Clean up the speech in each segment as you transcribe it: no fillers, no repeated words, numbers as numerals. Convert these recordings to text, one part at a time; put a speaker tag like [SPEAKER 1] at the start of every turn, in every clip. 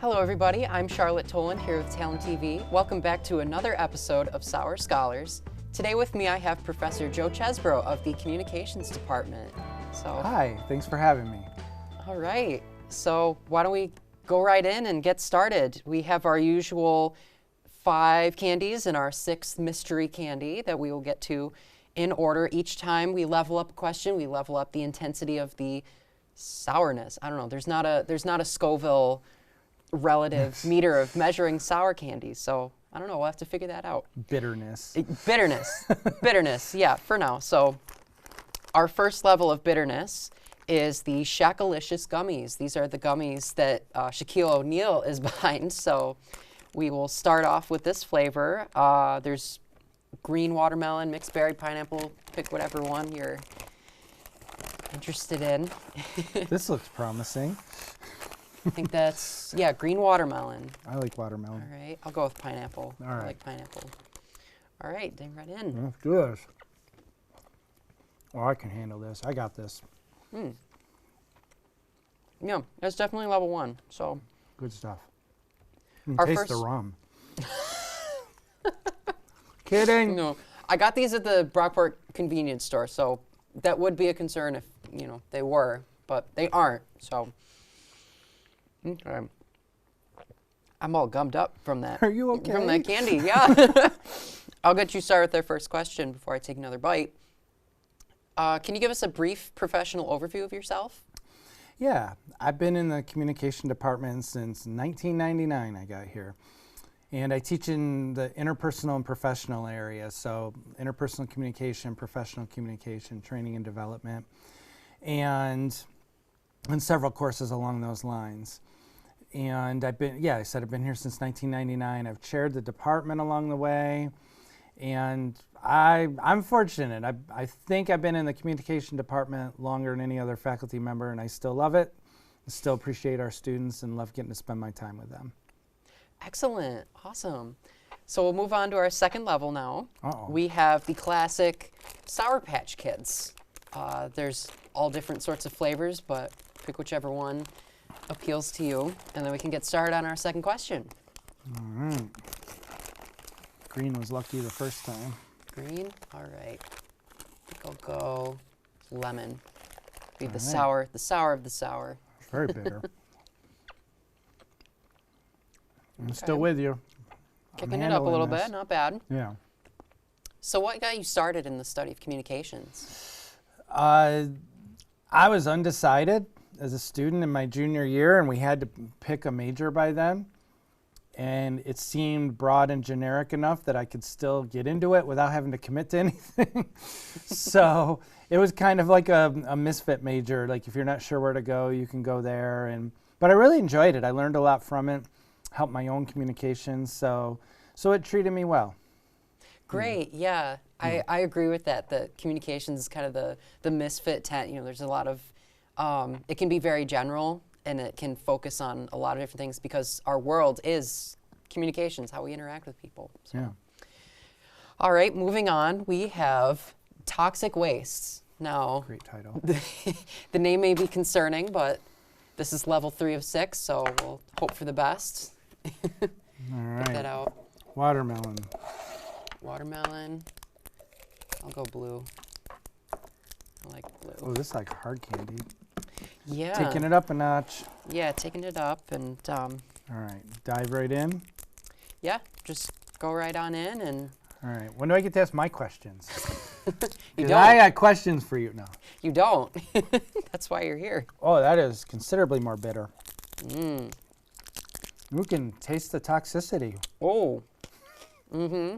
[SPEAKER 1] Hello everybody, I'm Charlotte Toland here with Toland TV. Welcome back to another episode of Sour Scholars. Today with me I have Professor Joe Chesebro of the Communications Department.
[SPEAKER 2] Hi, thanks for having me.
[SPEAKER 1] All right, so why don't we go right in and get started. We have our usual 5 candies and our 6th mystery candy that we will get to in order. Each time we level up a question, we level up the intensity of the sourness. I don't know, there's not a Scoville relative meter of measuring sour candies, so I don't know, we'll have to figure that out.
[SPEAKER 2] Bitterness.
[SPEAKER 1] Bitterness, yeah, for now. So our first level of bitterness is the Shakalicious gummies. These are the gummies that Shaquille O'Neal is behind, so we will start off with this flavor. There's green watermelon, mixed berry, pineapple, pick whatever one you're interested in.
[SPEAKER 2] This looks promising.
[SPEAKER 1] I think that's, yeah, green watermelon.
[SPEAKER 2] I like watermelon.
[SPEAKER 1] All right, I'll go with pineapple.
[SPEAKER 2] All right.
[SPEAKER 1] I like pineapple. All right, dig right in.
[SPEAKER 2] Let's do this. Oh, I can handle this. I got this.
[SPEAKER 1] Yeah, that's definitely level 1, so.
[SPEAKER 2] Good stuff.
[SPEAKER 1] Our
[SPEAKER 2] Taste the rum. Kidding.
[SPEAKER 1] No, I got these at the Brockport convenience store, so that would be a concern if, you know, they were, but they aren't, so. Okay. I'm all gummed up from that.
[SPEAKER 2] Are you okay?
[SPEAKER 1] From that candy, yeah. I'll get you started with our first question before I take another bite. Can you give us a brief professional overview of yourself?
[SPEAKER 2] Yeah, I've been in the communication department since 1999 I got here. And I teach in the interpersonal and professional area, so interpersonal communication, professional communication, training and development, and several courses along those lines. And I've been, yeah, I said I've been here since 1999. I've chaired the department along the way, and I'm fortunate. I think I've been in the communication department longer than any other faculty member, and I still love it. I still appreciate our students and love getting to spend my time with them.
[SPEAKER 1] Excellent, awesome. So we'll move on to our second level now.
[SPEAKER 2] Uh-oh.
[SPEAKER 1] We have the classic Sour Patch Kids. There's all different sorts of flavors, but pick whichever one appeals to you, and then we can get started on our second question.
[SPEAKER 2] All right. Green was lucky the first time.
[SPEAKER 1] Green, all right. I think I'll go lemon. Be the
[SPEAKER 2] right.
[SPEAKER 1] sour of the sour.
[SPEAKER 2] Very bitter. I'm still with you.
[SPEAKER 1] Kicking it up a little bit, not bad.
[SPEAKER 2] Yeah.
[SPEAKER 1] So what got you started in the study of communications?
[SPEAKER 2] I was undecided as a student in my junior year, and we had to pick a major by then. And it seemed broad and generic enough that I could still get into it without having to commit to anything. So it was kind of like a misfit major. Like if you're not sure where to go, you can go there. But I really enjoyed it. I learned a lot from it, helped my own communications. So it treated me well.
[SPEAKER 1] Great, yeah. I agree with that. The communications is kind of the misfit tent. You know, there's a lot of, it can be very general, and it can focus on a lot of different things because our world is communications, how we interact with people. So.
[SPEAKER 2] Yeah.
[SPEAKER 1] All right, moving on, we have toxic wastes. Now,
[SPEAKER 2] Great title.
[SPEAKER 1] the name may be concerning, but this is level 3 of 6, so we'll hope for the best.
[SPEAKER 2] All right.
[SPEAKER 1] Get that out.
[SPEAKER 2] Watermelon.
[SPEAKER 1] Watermelon. I'll go blue. I like blue.
[SPEAKER 2] Oh, this is like hard candy.
[SPEAKER 1] Yeah.
[SPEAKER 2] Taking it up a notch.
[SPEAKER 1] Yeah, taking it up and
[SPEAKER 2] All right, dive right in.
[SPEAKER 1] yeah, just go right on in and
[SPEAKER 2] All right, when do I get to ask my questions?
[SPEAKER 1] you
[SPEAKER 2] 'Cause
[SPEAKER 1] don't.
[SPEAKER 2] I got questions for you now.
[SPEAKER 1] You don't. That's why you're here.
[SPEAKER 2] Oh, that is considerably more bitter.
[SPEAKER 1] Mm.
[SPEAKER 2] You can taste the toxicity.
[SPEAKER 1] Oh. Mm-hmm.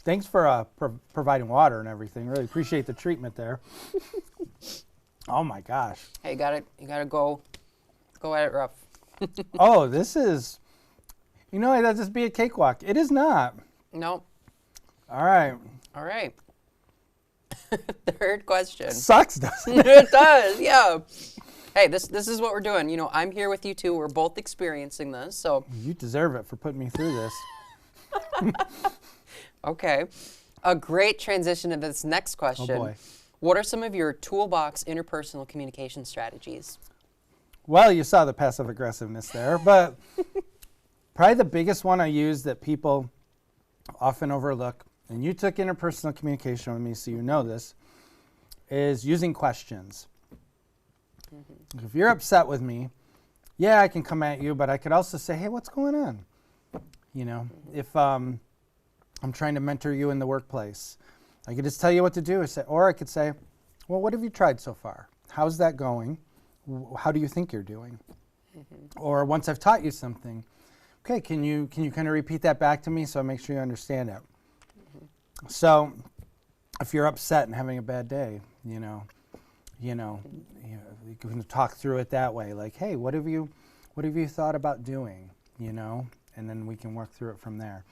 [SPEAKER 2] Thanks for providing water and everything. Really appreciate the treatment there. Oh my gosh.
[SPEAKER 1] Hey, you gotta go at it rough.
[SPEAKER 2] Oh, this is, you know, that'd just be a cakewalk. It is not.
[SPEAKER 1] Nope.
[SPEAKER 2] All right.
[SPEAKER 1] All right. Third question.
[SPEAKER 2] Sucks, doesn't it?
[SPEAKER 1] It does, yeah. Hey, this is what we're doing. You know, I'm here with you too. We're both experiencing this, so.
[SPEAKER 2] You deserve it for putting me through this.
[SPEAKER 1] Okay. A great transition to this next question.
[SPEAKER 2] Oh boy.
[SPEAKER 1] What are some of your toolbox interpersonal communication strategies?
[SPEAKER 2] Well, you saw the passive aggressiveness there, but probably the biggest one I use that people often overlook, and you took interpersonal communication with me, so you know this, is using questions. If you're upset with me, yeah, I can come at you, but I could also say, hey, what's going on? You know, if I'm trying to mentor you in the workplace, I could just tell you what to do, or I could say, well, what have you tried so far? How's that going? How do you think you're doing? Or once I've taught you something, okay, can you kind of repeat that back to me so I make sure you understand it? So if you're upset and having a bad day, you can talk through it that way. Like, hey, what have you thought about doing? You know, and then we can work through it from there.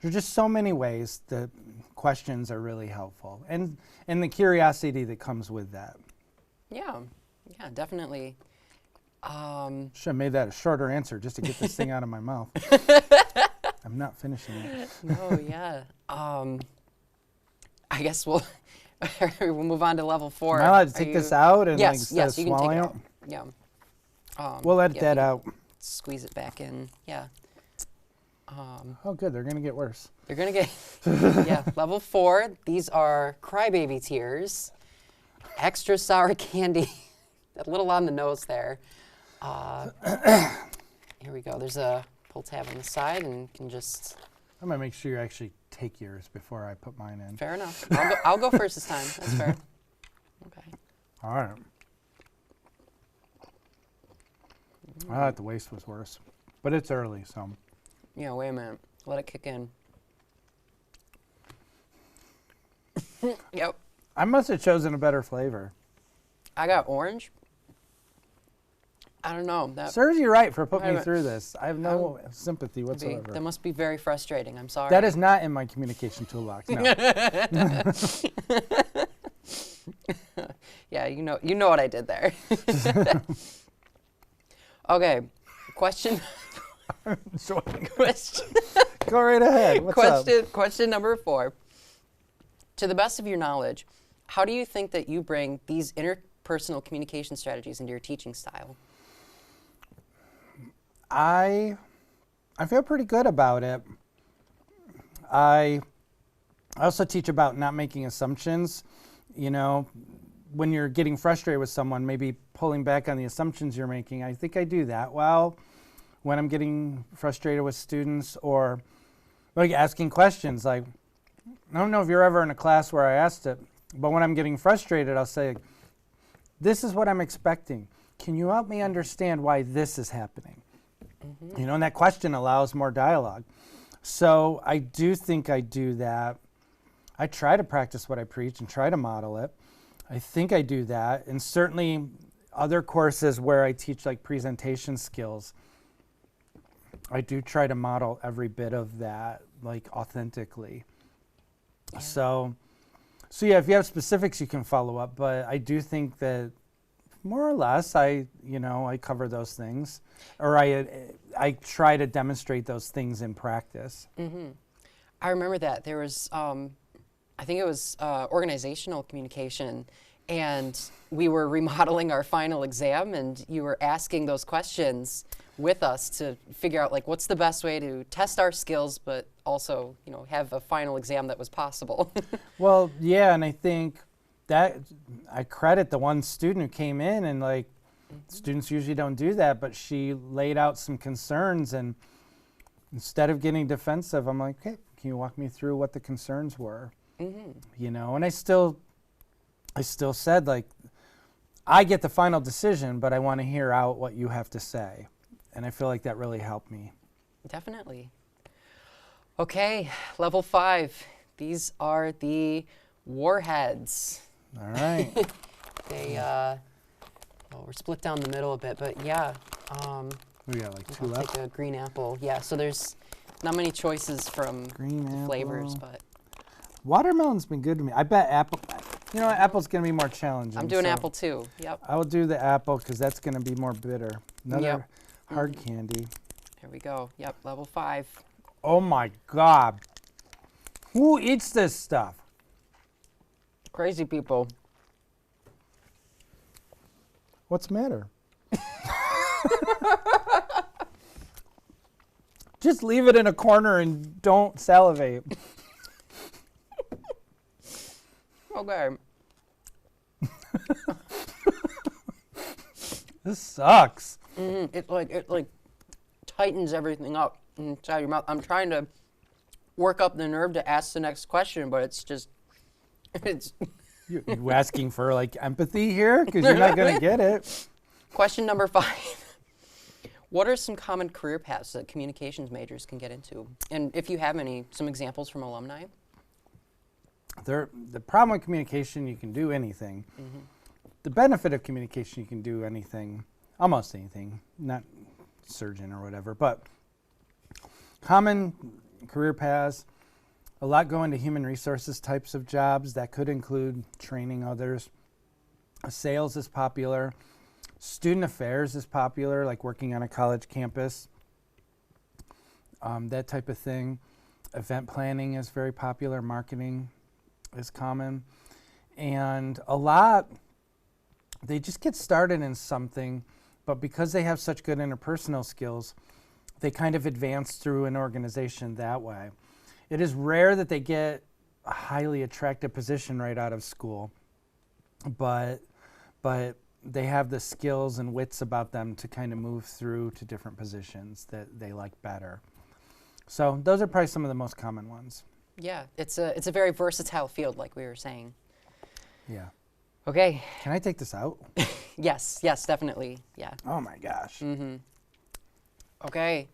[SPEAKER 2] There's just so many ways that questions are really helpful, and the curiosity that comes with that.
[SPEAKER 1] Yeah, definitely.
[SPEAKER 2] Should have made that a shorter answer just to get this thing out of my mouth. I'm not finishing it.
[SPEAKER 1] No, yeah. I guess we'll move on to level 4.
[SPEAKER 2] Am I allowed to take this out and
[SPEAKER 1] yes,
[SPEAKER 2] instead
[SPEAKER 1] yes,
[SPEAKER 2] of
[SPEAKER 1] you can take
[SPEAKER 2] swallowing
[SPEAKER 1] it
[SPEAKER 2] it?
[SPEAKER 1] out. Yeah.
[SPEAKER 2] We'll edit that
[SPEAKER 1] you
[SPEAKER 2] out.
[SPEAKER 1] Squeeze it back in. Yeah.
[SPEAKER 2] Oh, good. They're going to get worse.
[SPEAKER 1] They're going to get, yeah, level 4. These are crybaby tears. Extra sour candy. A little on the nose there. Here we go. There's a pull tab on the side, and you can just...
[SPEAKER 2] I'm going to make sure you actually take yours before I put mine in.
[SPEAKER 1] Fair enough. I'll go first this time. That's fair. Okay.
[SPEAKER 2] All right. I thought the waste was worse, but it's early, so...
[SPEAKER 1] Yeah, wait a minute. Let it kick in. Yep.
[SPEAKER 2] I must have chosen a better flavor.
[SPEAKER 1] I got orange. I don't know. That
[SPEAKER 2] Serves you right for putting me through this. I have no sympathy whatsoever.
[SPEAKER 1] That must be very frustrating. I'm sorry.
[SPEAKER 2] That is not in my communication toolbox, no.
[SPEAKER 1] Yeah, you know what I did there. Okay, question.
[SPEAKER 2] Go right ahead. What's up?
[SPEAKER 1] Question number 4. To the best of your knowledge, how do you think that you bring these interpersonal communication strategies into your teaching style?
[SPEAKER 2] I feel pretty good about it. I also teach about not making assumptions. You know, when you're getting frustrated with someone, maybe pulling back on the assumptions you're making. I think I do that well when I'm getting frustrated with students, or like asking questions. Like, I don't know if you're ever in a class where I asked it, but when I'm getting frustrated, I'll say, this is what I'm expecting. Can you help me understand why this is happening? You know, and that question allows more dialogue. So I do think I do that. I try to practice what I preach and try to model it. I think I do that. And certainly other courses where I teach like presentation skills, I do try to model every bit of that, like authentically. Yeah. So yeah, if you have specifics, you can follow up. But I do think that more or less, I cover those things, or I try to demonstrate those things in practice.
[SPEAKER 1] Mm-hmm. I remember that there was, I think it was organizational communication, and we were remodeling our final exam, and you were asking those questions with us to figure out like what's the best way to test our skills, but also have a final exam that was possible.
[SPEAKER 2] Well, yeah, and I think that I credit the one student who came in, and like students usually don't do that, but she laid out some concerns, and instead of getting defensive, I'm like, hey, can you walk me through what the concerns were? And I still said, like, I get the final decision, but I want to hear out what you have to say. And I feel like that really helped me. Definitely.
[SPEAKER 1] Okay, level 5. These are the warheads.
[SPEAKER 2] All right.
[SPEAKER 1] They, we're split down the middle a bit, but yeah.
[SPEAKER 2] We got like 2
[SPEAKER 1] I'll
[SPEAKER 2] left.
[SPEAKER 1] take a green apple. Yeah, so there's not many choices from the flavors, but.
[SPEAKER 2] Watermelon's been good to me. I bet apple, apple's going to be more challenging.
[SPEAKER 1] I'm doing apple too, yep.
[SPEAKER 2] I will do the apple because that's going to be more bitter. Another hard candy.
[SPEAKER 1] Here we go. Yep, level 5.
[SPEAKER 2] Oh my God. Who eats this stuff?
[SPEAKER 1] Crazy people.
[SPEAKER 2] What's the matter? Just leave it in a corner and don't salivate.
[SPEAKER 1] Okay.
[SPEAKER 2] This sucks.
[SPEAKER 1] It like tightens everything up inside your mouth. I'm trying to work up the nerve to ask the next question, but it's just it's
[SPEAKER 2] You asking for like empathy here? Because you're not going to get it.
[SPEAKER 1] question number 5. What are some common career paths that communications majors can get into? And if you have some examples from alumni?
[SPEAKER 2] The problem with communication, you can do anything. The benefit of communication, you can do anything, almost anything, not surgeon or whatever, but common career paths, a lot go into human resources types of jobs. That could include training others. Sales is popular. Student affairs is popular, like working on a college campus, that type of thing. Event planning is very popular. Marketing is common. And a lot, they just get started in something, but because they have such good interpersonal skills, they kind of advance through an organization that way. It is rare that they get a highly attractive position right out of school, but they have the skills and wits about them to kind of move through to different positions that they like better. So those are probably some of the most common ones.
[SPEAKER 1] Yeah, it's a very versatile field, like we were saying.
[SPEAKER 2] Yeah.
[SPEAKER 1] Okay.
[SPEAKER 2] Can I take this out?
[SPEAKER 1] Yes, definitely. Yeah.
[SPEAKER 2] Oh my gosh.
[SPEAKER 1] Okay.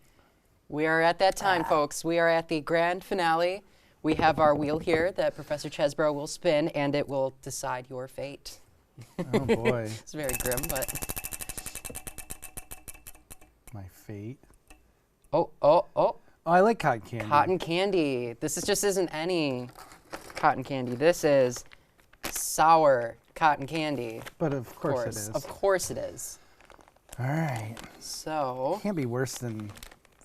[SPEAKER 1] We are at that time, folks. We are at the grand finale. We have our wheel here that Professor Chesebro will spin, and it will decide your fate.
[SPEAKER 2] Oh boy.
[SPEAKER 1] It's very grim, but...
[SPEAKER 2] My fate.
[SPEAKER 1] Oh.
[SPEAKER 2] Oh, I like cotton candy.
[SPEAKER 1] Cotton candy. This just isn't any cotton candy. This is sour cotton candy.
[SPEAKER 2] But of course it is.
[SPEAKER 1] Of course it is.
[SPEAKER 2] All right.
[SPEAKER 1] So...
[SPEAKER 2] Can't be worse than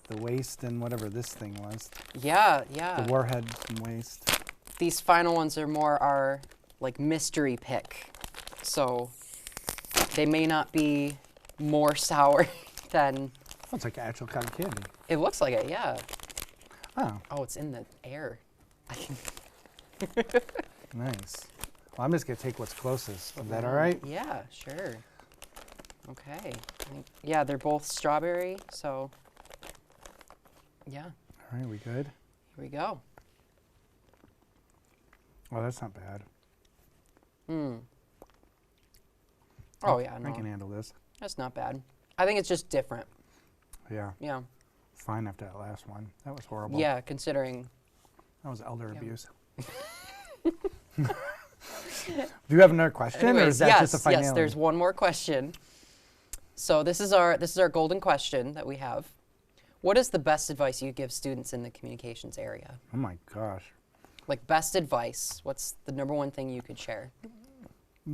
[SPEAKER 2] the waste and whatever this thing was.
[SPEAKER 1] Yeah.
[SPEAKER 2] The warhead and waste.
[SPEAKER 1] These final ones are more our like mystery pick. So they may not be more sour than...
[SPEAKER 2] Oh, it's like actual cotton candy.
[SPEAKER 1] It looks like it, yeah.
[SPEAKER 2] Oh.
[SPEAKER 1] Oh, it's in the air.
[SPEAKER 2] Nice. Well, I'm just going to take what's closest. Is that all right?
[SPEAKER 1] Yeah, sure. Okay. Yeah, they're both strawberry, so yeah.
[SPEAKER 2] All right, we good?
[SPEAKER 1] Here we go.
[SPEAKER 2] Oh, that's not bad.
[SPEAKER 1] Oh, yeah, no.
[SPEAKER 2] I can handle this.
[SPEAKER 1] That's not bad. I think it's just different.
[SPEAKER 2] Yeah.
[SPEAKER 1] Yeah.
[SPEAKER 2] Fine after that last one. That was horrible.
[SPEAKER 1] Yeah, considering.
[SPEAKER 2] That was elder abuse. Do you have another question,
[SPEAKER 1] Anyways,
[SPEAKER 2] or is that just a finale?
[SPEAKER 1] Yes, there's one more question. So this is our golden question that we have. What is the best advice you give students in the communications area?
[SPEAKER 2] Oh my gosh.
[SPEAKER 1] Like best advice, what's the number one thing you could share?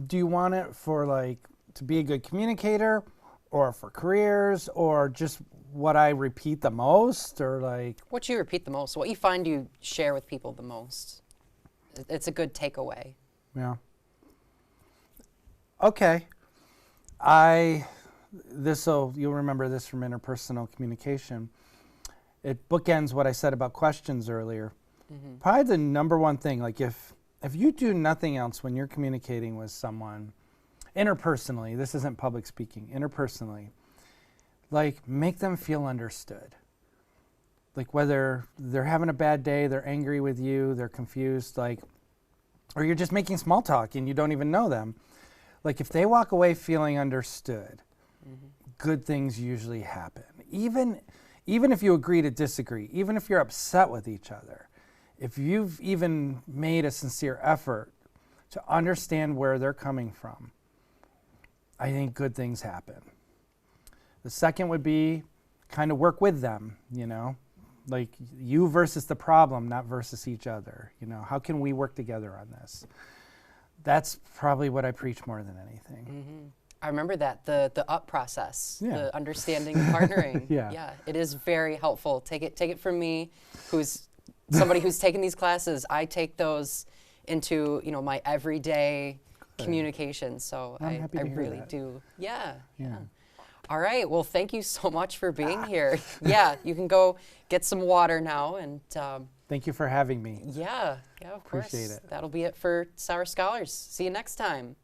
[SPEAKER 2] Do you want it for like to be a good communicator, or for careers, or just what I repeat the most, or like
[SPEAKER 1] What you repeat the most, what you find you share with people the most. It's a good takeaway.
[SPEAKER 2] Yeah. Okay. You'll remember this from interpersonal communication. It bookends what I said about questions earlier. Probably the number one thing, like if you do nothing else when you're communicating with someone interpersonally, this isn't public speaking, interpersonally, like make them feel understood. Like whether they're having a bad day, they're angry with you, they're confused, like, or you're just making small talk and you don't even know them. Like if they walk away feeling understood, good things usually happen. Even if you agree to disagree, even if you're upset with each other, if you've even made a sincere effort to understand where they're coming from, I think good things happen. The second would be kind of work with them, you know, like you versus the problem, not versus each other. You know, how can we work together on this? That's probably what I preach more than anything.
[SPEAKER 1] I remember that, the up process,
[SPEAKER 2] Yeah.
[SPEAKER 1] the understanding and partnering.
[SPEAKER 2] Yeah.
[SPEAKER 1] It is very helpful. Take it from me, who's somebody who's taken these classes. I take those into, my everyday communication. So
[SPEAKER 2] I'm
[SPEAKER 1] I
[SPEAKER 2] happy to hear
[SPEAKER 1] really
[SPEAKER 2] that.
[SPEAKER 1] do. Yeah. All right. Well, thank you so much for being here. Yeah, you can go get some water now. And
[SPEAKER 2] Thank you for having me.
[SPEAKER 1] yeah, of course.
[SPEAKER 2] Appreciate it.
[SPEAKER 1] That'll be it for Sour Scholars. See you next time.